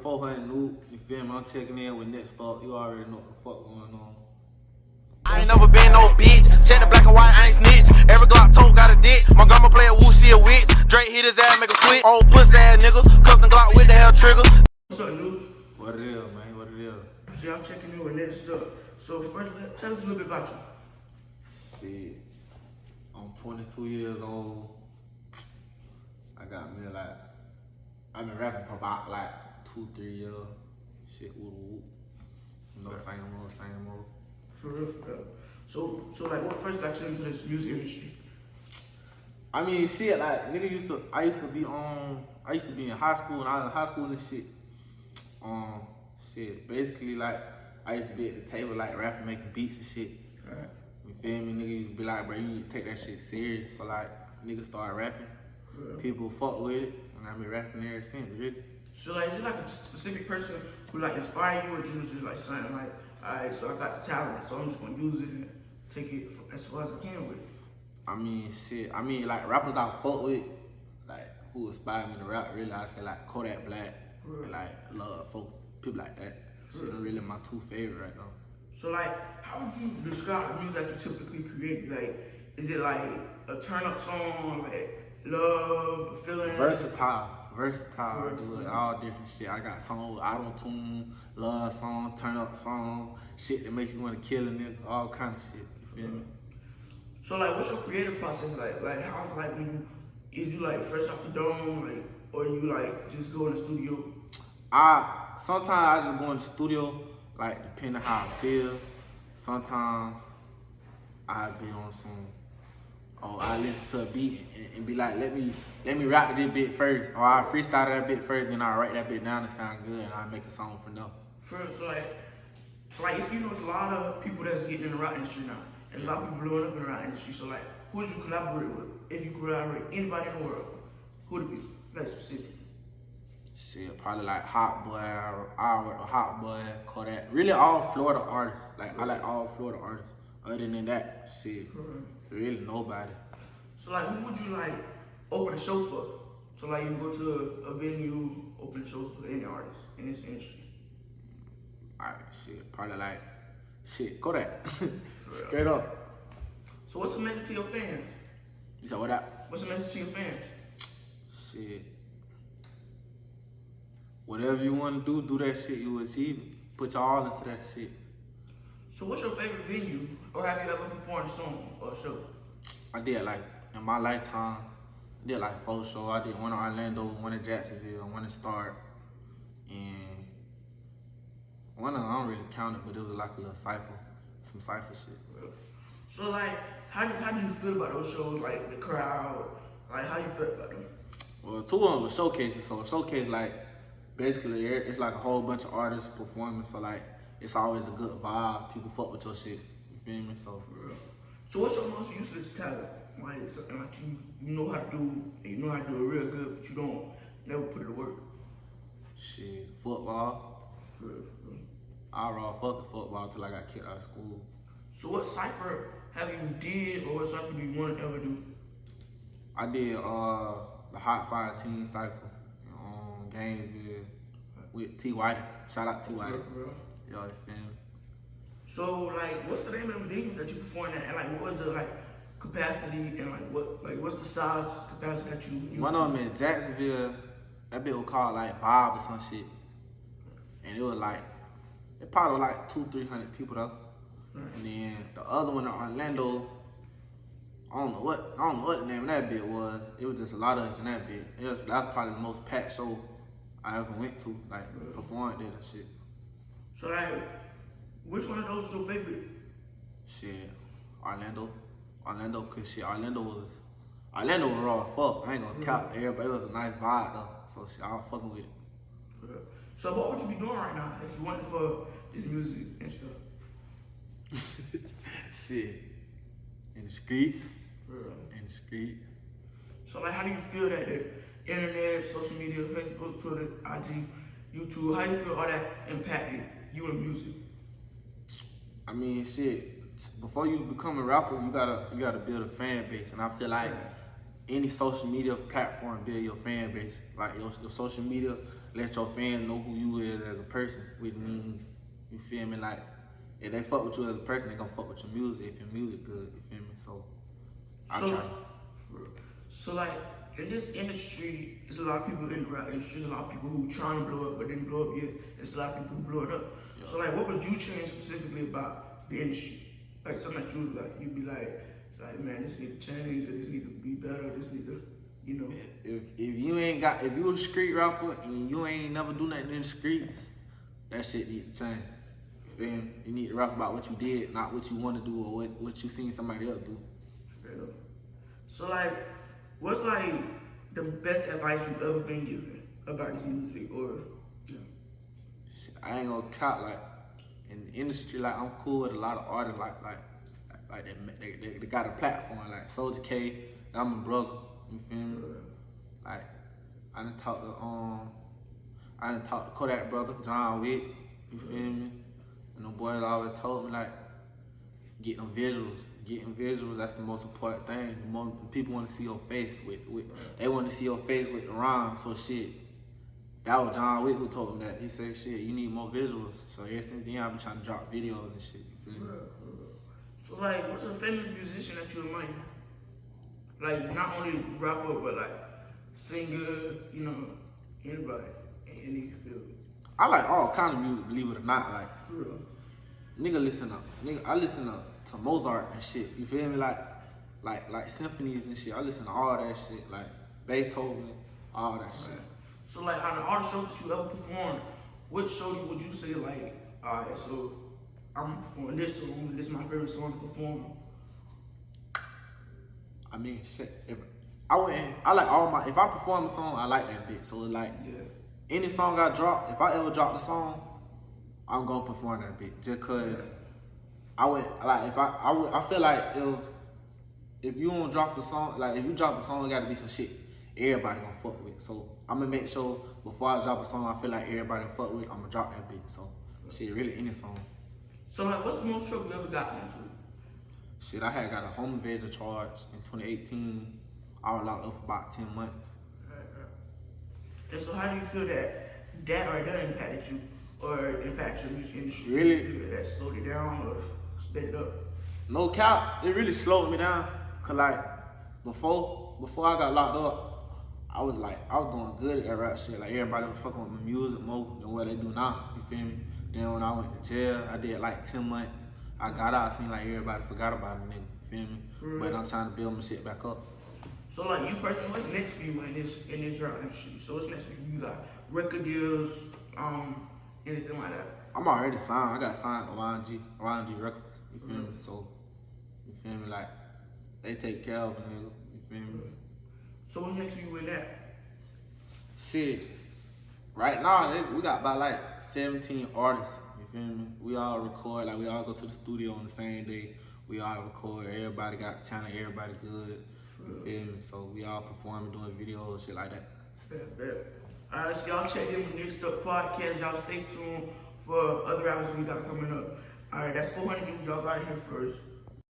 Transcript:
400 Noob, you feel me? I'm checking in with Nextup. You already know what the fuck going on. I ain't never been no bitch. Check the black and white, I ain't snitch. Every Glock tote got a dick. My grandma play a woo, she a witch. Drake hit his ass, make a quit. Old pussy ass nigga. Custom Glock with the hell trigger. What's up, Noob? What it is, man? What it is? So I'm checking in with Nextup. So first, tell us a little bit about you. Shit, I'm 22 years old. I got me like, I've been rapping for about like 2-3 years. Shit, woo. You know, same old. For real. So like, what first got you into this music industry? I mean, shit, like, I used to be in high school, and I was in high school and shit. Shit, basically, like, I used to be at the table, like, rapping, making beats and shit. Right. You feel me? Niggas used to be like, bro, you need to take that shit serious. So, like, niggas started rapping. Yeah. People fuck with it, and I've been rapping ever since, really. So like, is it like a specific person who like inspired you, or just like something like, alright, so I got the talent, so I'm just gonna use it and take it as far as I can with it? I mean, shit. I mean, like, rappers I fuck with, like, who inspired me to rap, really, I say, like, Kodak Black, and, like, Love, folk, people like that. Shit are really my two favorite right now. So like, how would you describe the music that you typically create? Like, is it like a turn up song, like love, feeling? Versatile. I do it all different shit. I got songs with auto-tune, love song, turn up song, shit that make you want to kill a nigga, all kind of shit. You feel me? So like, what's your creative process like? Like, how's like when is you like fresh off the dome, like, or you like just go in the studio? Sometimes I just go in the studio, like, depending how I feel. Sometimes I be on some, I listen to a beat and be like, let me rap this bit first, or I freestyle that bit first, then I write that bit down to sound good, and I make a song from them. First, so like it's, you know, it's a lot of people that's getting in the rap industry now, and a lot of people blowing up in the rap industry. So like, who would you collaborate with? If you collaborate anybody in the world, who would it be? Like specific. Shit, probably like Hot Boy, I work with Hot Boy, Kodak. Really all Florida artists. Like, I like all Florida artists. Other than that, shit, really nobody. So like, who would you like open a show for? So like, you go to a venue, open a show for any artist in this industry. Alright, shit, probably like, Kodak. Straight up. So what's the message to your fans? You said what that? What's the message to your fans? Shit. Whatever you want to do that shit, you achieve it. Put your all into that shit. So what's your favorite venue, or have you ever performed a song or a show? I did, like, in my lifetime, I did like 4 shows. I did one in Orlando, one in Jacksonville, one in Stark, and one of them, I don't really count it, but it was like a little cypher, some cypher shit. So like, how did you feel about those shows? Like the crowd, like how you felt about them? Well, 2 of them were showcases. So a showcase, like, basically it's like a whole bunch of artists performing. So like, it's always a good vibe. People fuck with your shit. You feel me? So for real. So what's your most useless talent? Like something like you know how to do, and you know how to do it real good, but you don't never put it to work. Shit, football. For real. I raw fucking football till I got kicked out of school. So what cipher have you did, or what cipher do you want to ever do? I did the Hot Fire Team Cypher in Gainesville with T. White. Shout out T. White. Y'all, you feel me? So like, what's the name of the venues that you performed at, and like, what was the like capacity, and what's the size capacity that you? One of them in Jacksonville, that bit was called like Bob or some shit, and it was like, it probably was like 200-300 people though. And then the other one in Orlando, I don't know what the name of that bit was. It was just a lot of us in that bit. That was probably the most packed show I ever went to, like performed there and shit. So like, which one of those was your favorite? Shit, Orlando, cause shit, Orlando was raw as fuck. I ain't gonna cap everybody. It was a nice vibe though, so shit, I was fucking with it. So what would you be doing right now if you wanted for this music and stuff? Shit, in the streets. In the street. So like, how do you feel that the internet, social media, Facebook, Twitter, IG, YouTube, how you feel all that impacted you in music? I mean, shit, before you become a rapper, you gotta build a fan base, and I feel like any social media platform build your fan base. Like your social media, let your fans know who you person, which means, you feel me, like, if they fuck with you as a person, they gonna fuck with your music if your music good, you feel me? So, I try. So like, in this industry, there's a lot of people in the rap industry, there's a lot of people who trying to blow up but didn't blow up yet. There's a lot of people who blowing up. Yeah. So like, what would you change specifically about the industry? Like something that you would like, you'd be like, man, this need to change, or this need to be better, this need to, you know. If you a street rapper and you ain't never do nothing in the streets, that shit need to change. You feel me? You need to rap about what you did, not what you want to do or what you seen somebody else do. So like, what's like the best advice you've ever been given about this music, or? Yeah. Shit, I ain't gonna count, like, in the industry, like, I'm cool with a lot of artists, like they got a platform, like Soulja K, I'm a brother, you feel me? Like, I done talked to Kodak brother, John Wick, you feel me? And the boys always told me, like, getting visuals, that's the most important thing. The more people want to see your face they want to see your face with the rhyme, so shit. That was John Wick who told me that. He said, shit, you need more visuals. So ever since then, I've been trying to drop videos and shit, you feel me? So like, what's a famous musician that you admire? Like, not only rapper, but like, singer, you know, anybody, in any field. I like all kind of music, believe it or not. Like, I listen to Mozart and shit, you feel me? Like symphonies and shit. I listen to all that shit, like Beethoven, all that shit. So like, out of all the shows that you ever performed, which show would you say like, alright, so I'm performing this song, this is my favorite song to perform? I mean, shit, if I perform a song, I like that bitch. So like, any song I drop, if I ever drop the song, I'm gonna perform that bitch. Just cause I feel like if you don't drop the song, like if you drop the song, it gotta be some shit everybody gonna fuck with. So I'm gonna make sure before I drop a song I feel like everybody gonna fuck with, I'm gonna drop that bitch. So shit, really any song. So like, what's the most trouble you ever gotten into? Shit, I had got a home invasion charge in 2018. I was locked up for about 10 months. And so how do you feel that impacted you or impacted your music industry? Really? Do you feel that slowed it down or sped it up? No cap, it really slowed me down. Cause like, before I got locked up, I was doing good at that rap shit. Like everybody was fucking with my music more than what they do now, you feel me? Then when I went to jail, I did like 10 months. I got out, it seemed like everybody forgot about it, nigga, you feel me? But I'm trying to build my shit back up. So like, you personally, what's next for you in this rap industry? So what's next for you? You got record deals, anything like that? I'm already signed. I got signed to YNG Records, you feel me? So, you feel me? Like, they take care of a nigga, you feel me? So what's next for you with that? Shit, right now, we got about like 17 artists, you feel me? We all record, like we all go to the studio on the same day. We all record, everybody got talent, everybody good, you feel me? So we all performing, doing videos, shit like that. Bet. Alright, so y'all check in with Nextup podcast. Y'all stay tuned for other rappers we got coming up. Alright, that's 400 dudes. Y'all got it here first.